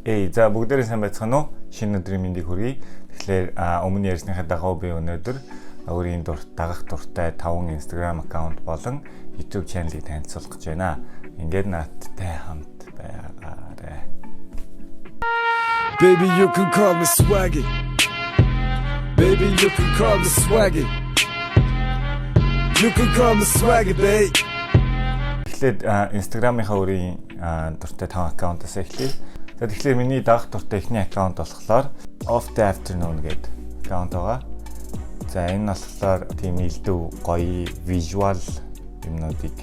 За бүгдээрээ сайн байцгаана уу? Шинэ өдрийн мэндийг хүргэе. Тэгэхээр өмнө ярьсныхаа дагуу би өнөөдөр өөрийн дагах дуртай 5 Instagram аккаунт болон YouTube channel-ийг танилцуулах гэж байна. Ингээд наадтай хамт байгаарай. Baby, you can call me Swaggy. Baby, you can call me Swaggy. You can call me Swaggy, babe. Тэгэхээр Instagram-ийнхаа өөрийн дуртай 5 аккаунтаас эхлэе. За тэгэхээр миний дагах дуртай эхний аккаунт болохоор Off the Afternoon гэдэг аккаунт байгаа. За энэ болохоор тийм илүү гоё visual юмнуудыг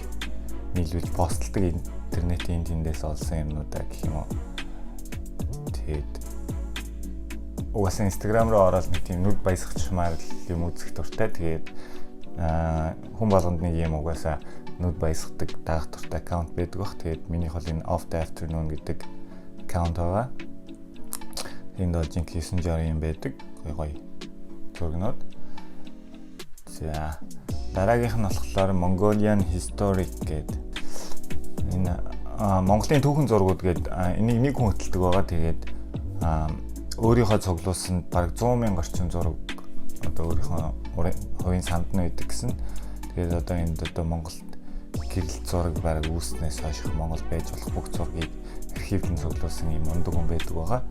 нийлүүлж постлдог интернетийн тэндээс олсон юмнуудаа гэх юм уу. Тэгээд угаасаа Instagram руу ороод нэг тийм нүд баясгачмаар юм үзэх дуртай. Тэгээд хүн болгонд нэг юм угаасаа нүд баясгадаг дагах дуртай аккаунт байдаг бах. Тэгээд минийх бол энэ Off the Afternoon гэдэг аккаунт байгаа. Энд бол жинк 960 юм байдаг. Гоё зургнууд. За дараагийнх нь болохоор Mongolian Historic гэдэг. Энэ Монголын түүхэн зургууд гэдэг энийг нэг хүн хөтэлдэг байгаа. Тэгээд өөрийнхөө цуглуулсан бараг 100,000 орчим зураг одоо өөрийнхөө хувийн санд нь өгдөг гэсэн. Тэгээд одоо энд одоо Монголд гэрэл зураг бараг үүснээс хойш Монгол байж болох бүх зургийг архивд цуглуулсан юм ундаг хүн байдаг байгаа.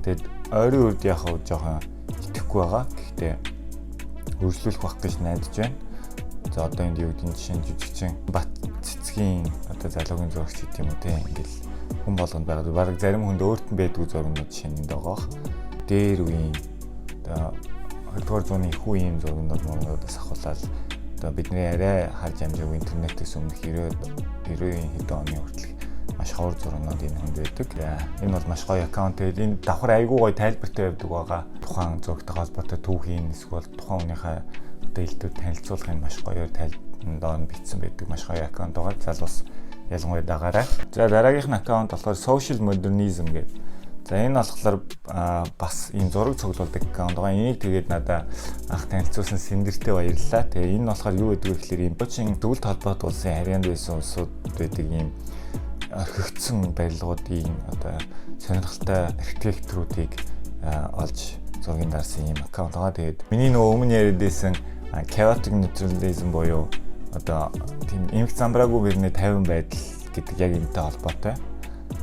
Тэгээд ойрын үед яг жоохон итгэхгүй байгаа. Гэхдээ хөрслүүлэх байх гэж найдаж байна. За одоо энд юу гэдэг нь жишээ нь жижигчин бат цэцгийн одоо залуугийн зурагч гэдэг юм уу те ингээл хүн болгонд байгаа. Бараг зарим хүнд өөрт нь байдаг зургууд жишээ нь байгаа. Дээр үеийн одоо 20-р зууны их үеийн зургууд мөрөөдөөс ахуулаад одоо бидний арай харж амжаагүй интернетээс өмнөх 90-ийн хэдэн оны хүртэл маш ховор зургууд энэ хүнд байдаг. Энэ бол маш гоё аккаунт. Энэ давхар айгүй гоё тайлбартай байдаг байгаа. Тухайн зурагтай холбоотой түүхийн эсвэл тухайн хүнийхээ одоо илтүүд танилцуулгын маш гоёор доон бичсэн байдаг маш гоё аккаунт байгаа. Залуус ялангуяа дагаарай. За дараагийнх нь аккаунт болохоор Social Modernism гэдэг. За энэ болохоор бас ийм зураг цуглуулдаг аккаунт байгаа. Энийг тэгээд надад анх танилцуулсан Сэндэртэй баярлалаа. Тэгээ энэ болохоор юу гэдэг вэ гэхээр Импочийн төвлөлт холбоот улсын харьяанд байсан улсууд байдаг ийм орхигдсон барилгуудын одоо сонирхолтой архитектуруудыг олж зургийн дарсан ийм аккаунт байгаа. Тэгээд миний нөгөө өмнө яриад байсан chaotic naturalism буюу одоо тийм эмх замбраагүй бэрний 50 байдал гэдэг яг энэтэй холбоотой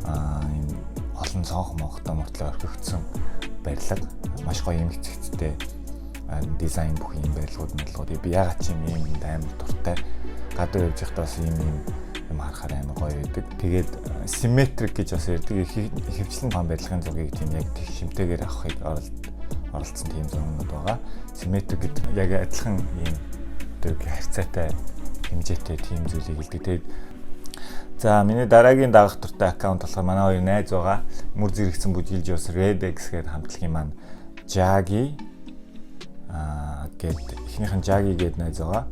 энэ олон цонх монхтой мөртлөө орхигдсон барилга маш гоё эмх зэгцтэй дизайн бүх юм барилгууд би ягаад ч юм амар дуртай гадуур явж байхдаа бас юм харахаар амар гоё байдаг. Тэгээд symmetric гэж бас ярьдаг ихэвчлэн хаан барилгын зургийг тийм яг тэг шимтээгээр авахыг оролцсон тийм зургууд байгаа. Symmetric гэдэг яг адилхан ийм одоо харьцаатай хэмжээтэй тийм зүйлийг хэлдэг. Тэгээд за миний дараагийн дагах дуртай аккаунт болохоор манай хоёр найз байгаа. Мөр зэрэгцэн бүжиглж бас Redex гэдэг хамтлагийн маань Jagi гэдэг эхнийх нь Jagi гэдэг найз байгаа.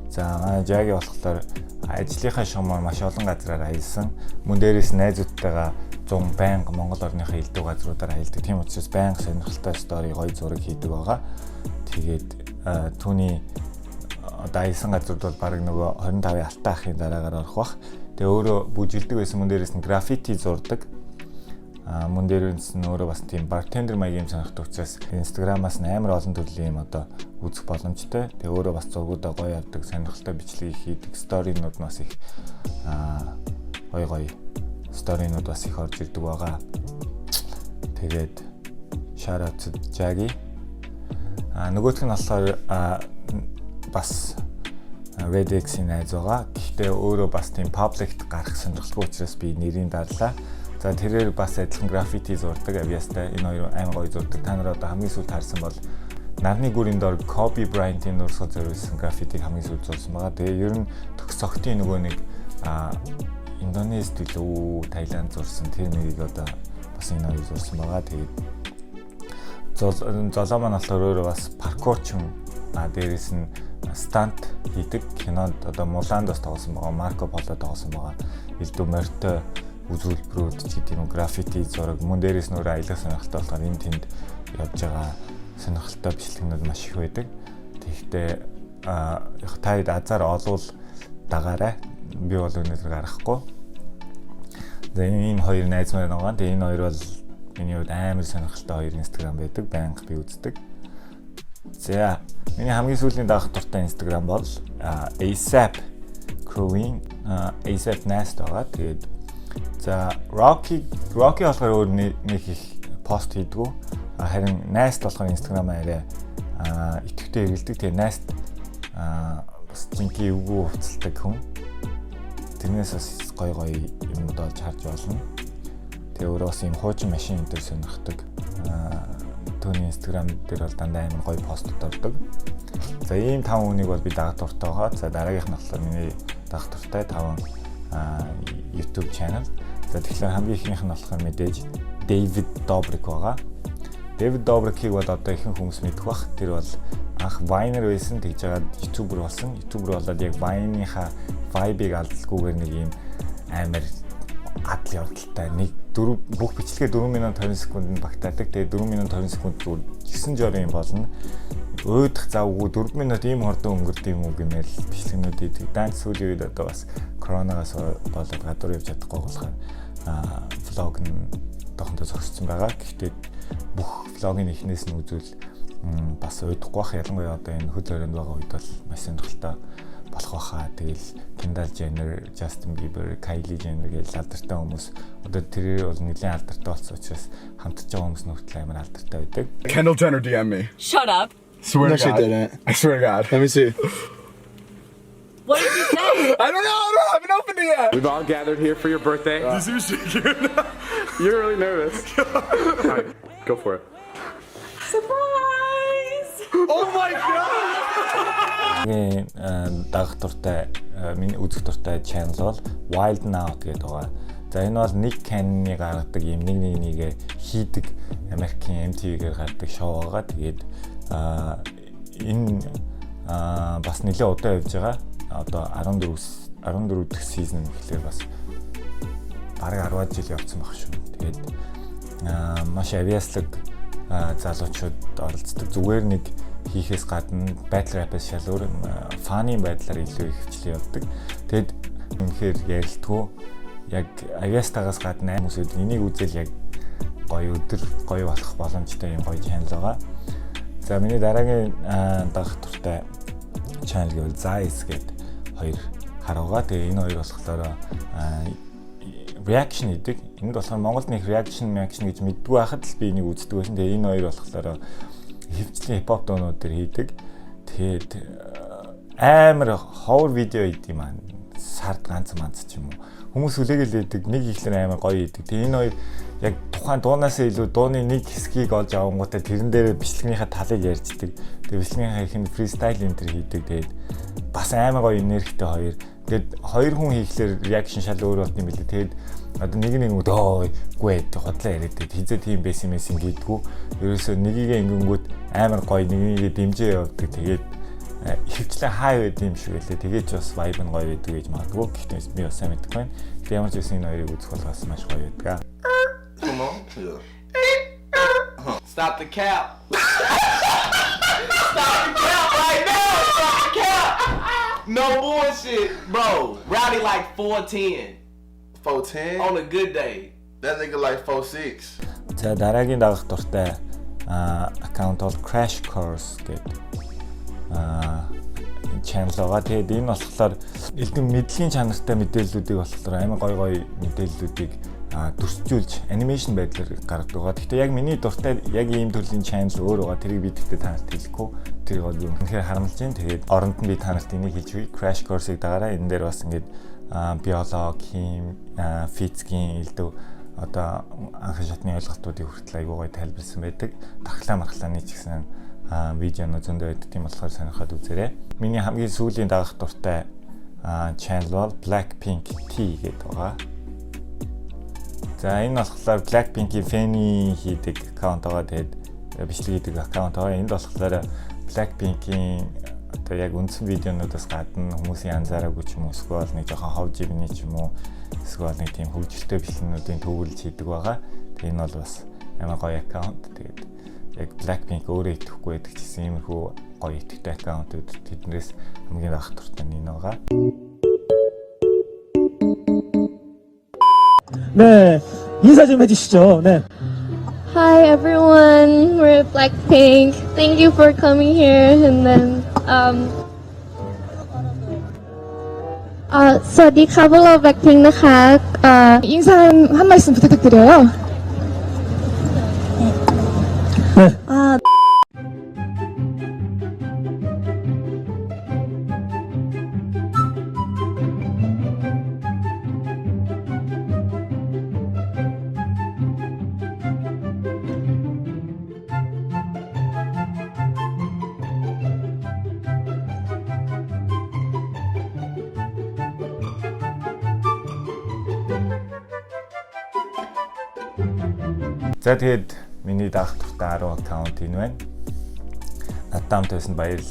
За манай Jagi болохоор ажлынхаа шугамаар маш олон газраар аялсан. Мөн дээрээс найзуудтайгаа 100 байнга Монгол орныхаа элдв газруудаар аялдаг. Тийм учраас байнга сонирхолтой стори гоё зураг хийдэг байгаа. Тэгээд түүний одоо аялсан газрууд бол баг нөгөө 25-ын алтан ахын дараагаар орох бах. Тэгээ өөрөө бүжгэлдэг байсан. Мөн дээрээс нь граффити зурдаг. Мөн дээрээс нь өөрөө бас тийм бартендер маягийн сонирхдаг учраас Instagram-аас амар олон төрлийн юм одоо үзэх боломжтой. Тэгээ өөрөө бас зургуудаа гоё авдаг, сонирхолтой бичлэг хийдэг, сторинууд бас их гоё сторинууд бас их орж ирдэг байгаа. Тэгээд shout out to Jagi. Нөгөөх нь болохоор бас Redex-ийн найз байгаа. Гэхдээ өөрөө бас тийм public гарах сонирхолтой учраас би нэрийг дарлаа. За тэрээр бас адилхан граффити зурдаг авьяастай. Энэ хоёр амар гоё зурдаг. Та нар одоо хамгийн сүүлд харсан бол нарны гүрийн дор Kobe Bryant-ийн нурсгал зориулсан граффитиг хамгийн сүүлд зурсан байгаа. Тэгээ ер нь төгсөгтийн нөгөө нэг Индонез төлөө Таиланд зурсан тэр нэрийг одоо бас энэ хоёр зурсан байгаа. Тэгээд золоо маань болохоор өөрөө бас паркурч юм. Дээрээс нь стант хийдэг. Кинонд одоо Муланд бас тоглосон байгаа. Марко Поло тоглосон байгаа. Элдв морьтой үзүүлбэрүүд ч гэдэг юм граффити зураг мөн дээрээс нөр аялах сонирхолтой болохоор энэ тэнд явж байгаа сонирхолтой бичлэгнүүд маш их байдаг. Тэгэхдээ таад азар олвол дагаарай. Би бол өнөөдөр гарахгүй. За энэ хоёр найз маань байгаа. Тэгээ энэ хоёр бол Миний хувьд амар сонирхолтой 2 Instagram байдаг. Байнга би үздэг. За миний хамгийн сүүлийн дагах дуртай Instagram бол ASAP Crewing ASAP Nast байгаа. Тэгээд за Rocky болохоор өөр нэг их пост хийдгүү. Харин Nast болохоор Instagram арай итгэвтэй хэрэгэлдэг. Тэгээд Nast бас жинхэнэ эвгүй хувцалдаг хүн. Тэрнээс бас гой юмуд олж харж болно. Тэгээ өөрөө бас юм хуучин машин дээр сонирхдаг. Түүний Instagram дээр бол дандаа амар гоё постууд ордог. За ийм 5 хүнийг бол би дагах дуртай байгаа. За дараагийнх нь болохоор миний дагах дуртай 5 YouTube channel. За тэгэхээр хамгийн ихнийх нь болохоор мэдээж David Dobrik байгаа. David Dobrik-ийг бол одоо ихэнх хүмүүс мэдэх бах. Тэр бол анх Viner байсан, тэгж жагаад YouTuber болсон. YouTuber болоод яг Vine-ийнхаа vibe-ыг алдалгүйгээр нэг юм амар адал явдалтай нэг бүх бичлэгээ 4 минут 20 секундэд багтаадаг. Тэгээ 4 минут 20 секунд зүгээр 9 жорын юм болно. Өөдөх завгүй 4 минут ийм хордон өнгөрдөг юм уу гэмээр бичлэгнүүд идэг. Данс сүүлийн үед одоо бас коронавигаас болоод гадуур явж чадахгүй болохоор влог нь тохиолдож зогссон байгаа. Гэхдээ бүх влогийн эхнээс нь үзвэл бас өөдөхгүй бах. Ялангуяа одоо энэ хөл өрөөнд байгаа үед бол маш сонирхолтой болох байхаа. Тэгэл Kendall Jenner, Justin Bieber, Kylie Jenner гэх алдартай хүмүүс одоо тэр бол нэлийн алдартай болсон учраас хамтж байгаа хүмүүс нүртэл амар алдартай байдаг. Kendall Jenner DM me. Shut up. Swear No, to she God. didn't. I swear to God. Let me see. What did you say? I don't know. I haven't opened it yet. We've all gathered here for your birthday. You seem shaking. You're really nervous. All right, go for it. Surprise! Oh my God. Миний дагах дуртай миний үзэх дуртай channel бол Wild Now гэдэг байгаа. За энэ бол Nick Cannon-ы гаргадаг юм нэг хийдэг Америкийн MTV-гээр гаргадаг шоу байгаа. Тэгээд энэ бас нэлээд удаа явж байгаа. Одоо 14 дэх season гэхлээр бас бараг 10 жил явцсан баг шүү. Тэгээд маш авьяаслаг залуучууд оролцдог. Зүгээр нэг хийхээс гадна battle rap-аас шал өөр funny байдлаар илүү их хвчлэн явдаг. Тэгэд үнэхээр ярилтгүй яг авьяастагаас гадна хүмүүсүүд энийг үзэл яг гоё болох боломжтой юм гоё channel байгаа. За миний дараагийн дагах дуртай channel гэвэл Zeiss гэдэг хоёр харуугаа. Тэгээ энэ хоёр болохоор reaction хийдэг. Энд болохоор Монголд нэг reaction гэж мэддгүй байхад л би энийг үздэг байсан. Тэгээ энэ хоёр болохоор хөвчлийн хипхоп дуунууд төр хийдэг. Тэгээд амар ховор видео хийдэг юм аа. Сард ганц ч юм уу. Хүмүүс үлээгээл хийдэг. Нэг ихлээр амар гоё хийдэг. Тэгээд энэ хоёр яг тухайн дуунаас илүү дууны нэг хэсгийг олж авангуудаа тэрэн дээр бичлэгнийхээ талыг ярьждаг. Тэгээд бичлэгнийхээ ихэнд фристайл энэ төр хийдэг. Тэгээд бас амар гоё энергитэй хоёр. Тэгээд хоёр хүн хийхлээр реакшн шал өөр болт юм билээ. Тэгээд одоо нэг үгүй хотлоо яриад хизээ тийм байсан юм гэдгүү. Ерөөсөө нэгийгээ ингэнгүүт амар гоё нэгийгээ дэмжээ явдаг. Тэгээд хөвчлэн хай байд юм шиг байлээ. Тэгээд ч бас vibe нь гоё байдаг гэж магадгүй. Гэхдээ би бас сайн мэдгүй байна. Тэгээд ямар ч байсан энэ хоёрыг үзэх бол бас маш гоё байдаг. Come on. Yeah. Stop the cap. Stop the cap right now. Stop the cap. No bullshit, bro. Rowdy like 4'10". 4'10"? On a good day. That nigga like 4'6". За дараагийн дагах дуртай аккаунт бол Crash Course гэдэг channel байгаа. Тэгээд энэ болохоор элдэн мэдлэгийн чанартай мэдээллүүдийг болохоор амар гоё мэдээллүүдийг дүрсжүүлж анимашн байдлаар гаргадаг байгаа. Гэхдээ яг миний дуртай яг ийм төрлийн channel өөр байгаа. Тэрийг би тэгтээ та нарт хэлэхгүй. Тэр бол үнэхээр харамлж байна. Тэгээд оронд нь би та нарт энийг хэлж өгье. Crash Course-ыг дагаараа энэ дээр бас ингээд биологи, хим, физикийн элдв одоо анхны шатны ойлголтуудыг хүртэл аягүй гоё тайлбарлсан байдаг. Тархлааны ч гэсэн видеонууд зөндөө байдаг. Тийм болохоор сонирхоод үзээрэй. Миний хамгийн сүүлийн дагах дуртай channel бол Blackpink T гэдэг байгаа. За энэ болохоор Blackpink-ийн фэни хийдэг аккаунт байгаа. Тэгээд бичлэг хийдэг аккаунт байгаа. Энд болохоор Blackpink-ийн одоо яг үндсэн видеонуудаас гадна хүмүүсийн анзаараагүй ч юм уу эсвэл нэг жоохон хов живний ч юм уу эсвэл нэг тийм хөгжилтэй бичлэгнүүдийн төвлөрж хийдэг байгаа. Тэгээ энэ бол бас амар гоё аккаунт. Тэгээд яг Blackpink өөрөө итгэхгүй байдаг ч гэсэн иймэрхүү гоё итгэвтэй аккаунтууд тэднээс хамгийн их дуртай нь энэ байгаа. 네, 인사 좀 해주시죠. 네. Hi everyone, we're Blackpink. Thank you for coming here. And then, 사와디 카블러 Blackpinkนะคะ. 인사 한 말씀 부탁드려요. За тэгээд миний даах дуртай 10 аккаунт энэ байна. Надтай хамт байсан баярлалаа.